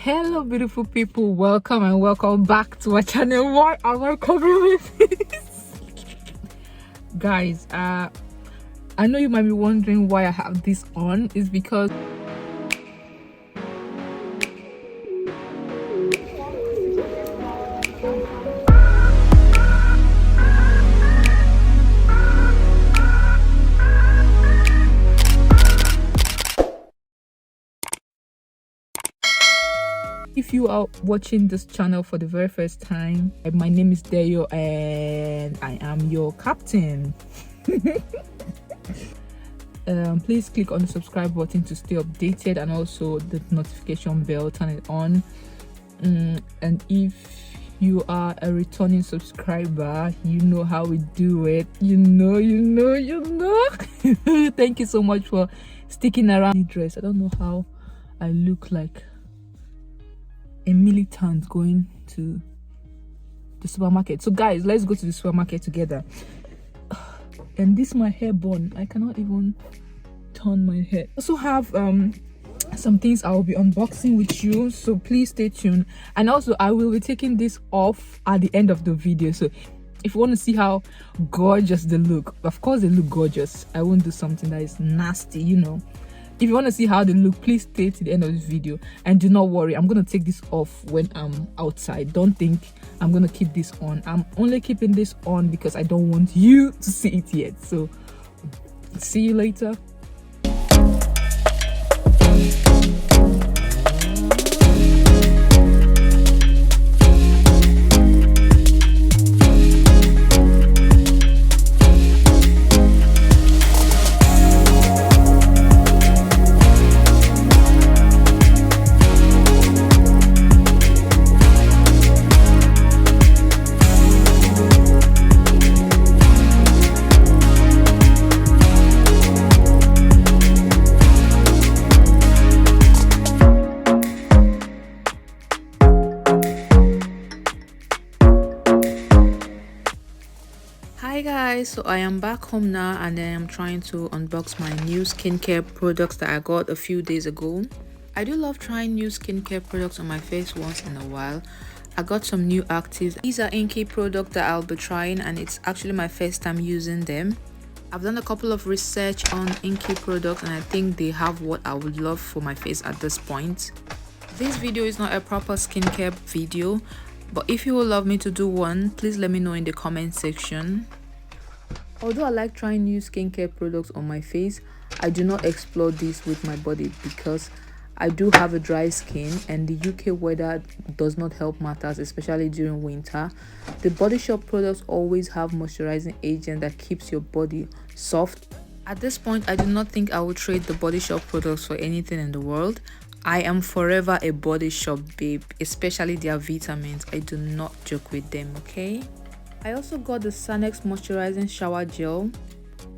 Hello beautiful people, welcome and welcome back to our channel. Why am I covering my face? Guys, I know you might be wondering why I have this on. It's because if you are watching this channel for the very first time, my name is Deyo and I am your captain. Please click on the subscribe button to stay updated, and also the notification bell, turn it on. And if you are a returning subscriber, you know how we do it. You know. Thank you so much for sticking around. Dress, I don't know how I look like a militant going to the supermarket. So guys, let's go to the supermarket together. And this my hair bun, I cannot even turn my hair. I also have some things I will be unboxing with you, so please stay tuned. And also I will be taking this off at the end of the video, so if you want to see how gorgeous they look, of course they look gorgeous, I won't do something that is nasty, you know. If you want to see how they look, please stay to the end of this video. And do not worry, I'm going to take this off when I'm outside. Don't think I'm going to keep this on. I'm only keeping this on because I don't want you to see it yet. So, see you later. Hi guys, so I am back home now, and then I'm trying to unbox my new skincare products that I got a few days ago. I do love trying new skincare products on my face once in a while. I got some new actives. These are inky products that I'll be trying, and it's actually my first time using them. I've done a couple of research on inky products, and I think they have what I would love for my face at this point. This video is not a proper skincare video, but if you would love me to do one, please let me know in the comment section. Although I like trying new skincare products on my face, I do not explore this with my body because I do have a dry skin and the UK weather does not help matters, especially during winter. The Body Shop products always have moisturizing agent that keeps your body soft. At this point, I do not think I will trade the Body Shop products for anything in the world. I am forever a Body Shop babe, especially their vitamins. I do not joke with them, okay? I also got the Sanex moisturizing shower gel.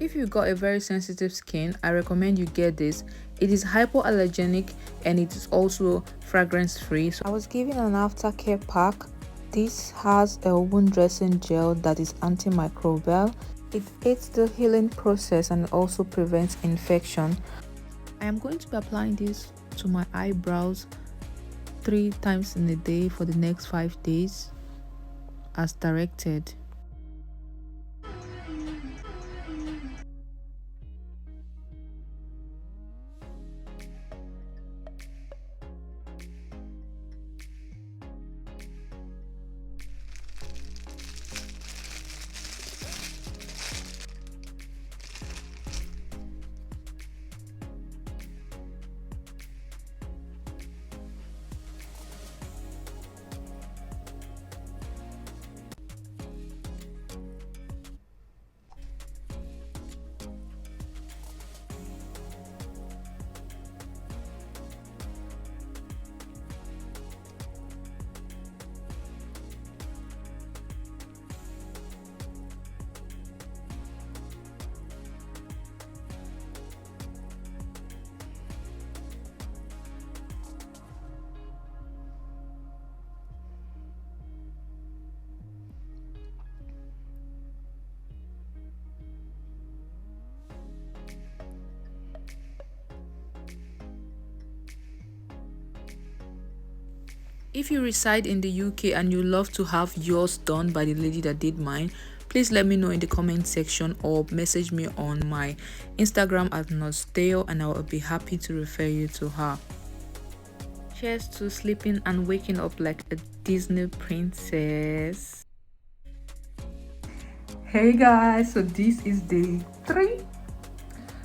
If you got a very sensitive skin, I recommend you get this. It is hypoallergenic and it is also fragrance free. So I was given an aftercare pack. This has a wound dressing gel that is antimicrobial. It aids the healing process and also prevents infection. I am going to be applying this to my eyebrows 3 times in a day for the next 5 days as directed. If you reside in the UK and you love to have yours done by the lady that did mine, please let me know in the comment section or message me on my Instagram at Nosteo and I will be happy to refer you to her. Cheers to sleeping and waking up like a Disney princess. Hey guys, so this is day 3.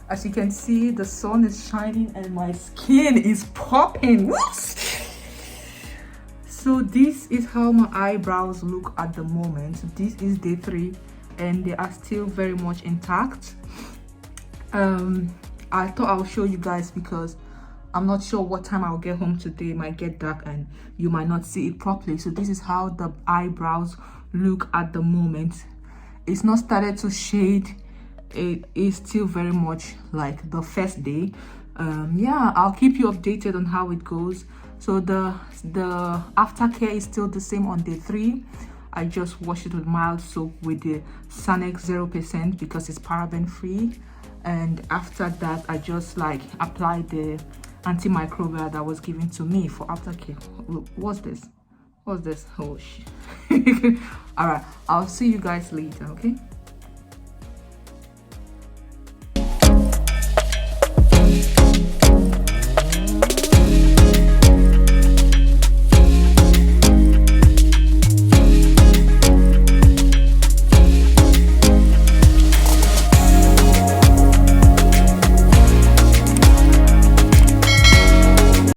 As you can see, the sun is shining and my skin is popping. Whoops! So this is how my eyebrows look at the moment. This is day 3 and they are still very much intact. I thought I'll show you guys because I'm not sure what time I'll get home today. It might get dark and you might not see it properly. So this is how the eyebrows look at the moment. It's not started to shade. It is still very much like the first day. Yeah, I'll keep you updated on how it goes. So the aftercare is still the same on day 3. I just wash it with mild soap with the Sanex 0% because it's paraben free. And after that, I just like apply the antimicrobial that was given to me for aftercare. What's this? Oh shit. All right, I'll see you guys later, okay?